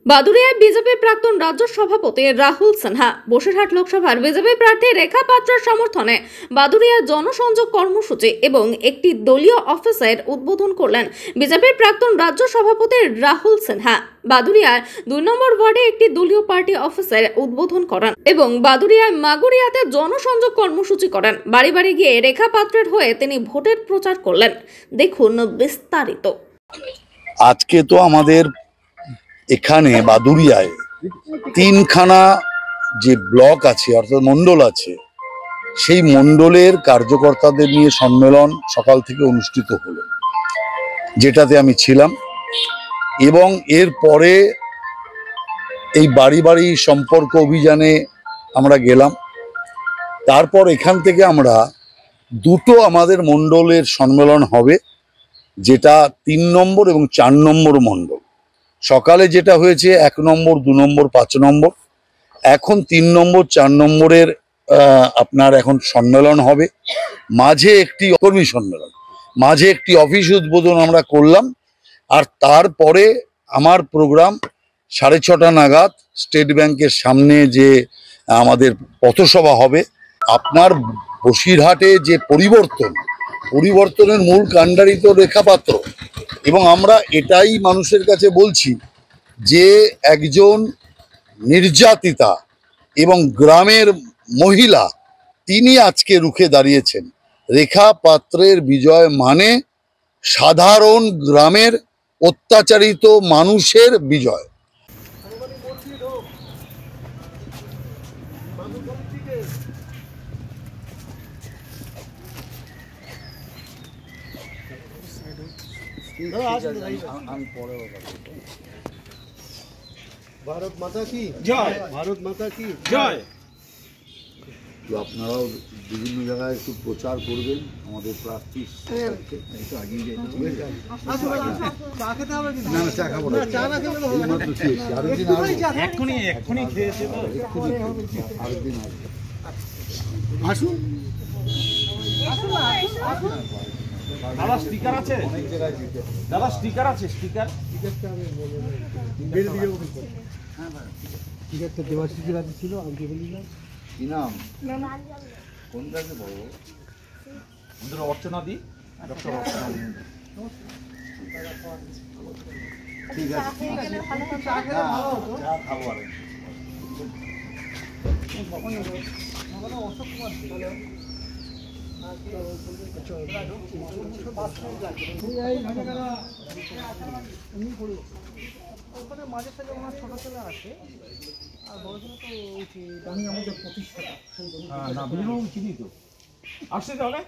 বাদুড়িয়ায় বিজেপির প্রাক্তন রাজ্য সভাপতি রাহুল সিনহা বসিরহাট লোকসভার বিজেপি প্রার্থী রেখা পাত্রের সমর্থনে বাদুড়িয়ার জনসংযোগ কর্মসূচি এবং একটি দলীয় অফিসের উদ্বোধন করলেন বিজেপির প্রাক্তন রাজ্য সভাপতি রাহুল সিনহা। বাদুড়িয়ার 2 নম্বর ওয়ার্ডে একটি দলীয় পার্টি অফিসের উদ্বোধন করেন এবং বাদুড়িয়ায় মাগুরিয়াতে জনসংযোগ কর্মসূচি করেন। বাড়ি বাড়ি গিয়ে রেখা পাত্রের হয়ে তিনি ভোটের প্রচার করলেন। দেখুন বিস্তারিত। আজকে তো আমাদের এখানে বাদুড়িয়ায় 3খানা যে ব্লক আছে অর্থাৎ মণ্ডল আছে, সেই মণ্ডলের কার্যকর্তাদের নিয়ে সম্মেলন সকাল থেকে অনুষ্ঠিত হলো, যেটাতে আমি ছিলাম। এবং এর পরে এই বাড়ি বাড়ি সম্পর্ক অভিযানে আমরা গেলাম। তারপর এখান থেকে আমরা দুটো আমাদের মণ্ডলের সম্মেলন হবে, যেটা 3 নম্বর এবং 4 নম্বর মণ্ডল। সকালে যেটা হয়েছে 1 নম্বর, 2 নম্বর, 5 নম্বর, এখন 3 নম্বর 4 নম্বরের আপনার এখন সম্মেলন হবে। মাঝে একটি কর্মী সম্মেলন, মাঝে একটি অফিস উদ্বোধন আমরা করলাম। আর তারপরে আমার প্রোগ্রাম 6:30 নাগাদ স্টেট ব্যাংকের সামনে যে আমাদের পথসভা হবে। আপনার বসিরহাটে যে পরিবর্তনের মূল কাণ্ডারি তো রেখা পাত্র, এবং আমরা এটাই মানুষের কাছে বলছি যে একজন নির্যাতিতা এবং গ্রামের মহিলা, তিনি আজকে রুখে দাঁড়িয়েছেন। রেখা পাত্রের বিজয় মানে সাধারণ গ্রামের অত্যাচারিত মানুষের বিজয়। ভারত মাতা কি জয়, ভারত মাতা কি জয়। আপনারাও বিভিন্ন জায়গায় একটু প্রচার করবেন আমাদের প্রার্থী। আসুন দাদা স্টিকার আছে, দাদা স্টিকার আছে, স্টিকার টিকিটটা দেবাশিস রাজি ছিল, আমি বলি না কি নাম কোনটাকে বলবো, আমাদের অর্চনা দি, ডক্টর অর্চনা দি। ঠিক আছে, খাবো আর ওখানে মাঝে সাথে ওনার ছোট ছেলে আছে, আর বড় ছেলে তো আমি আমাদের প্রতিষ্ঠাতা। না, চিনি তো আসছে তাহলে।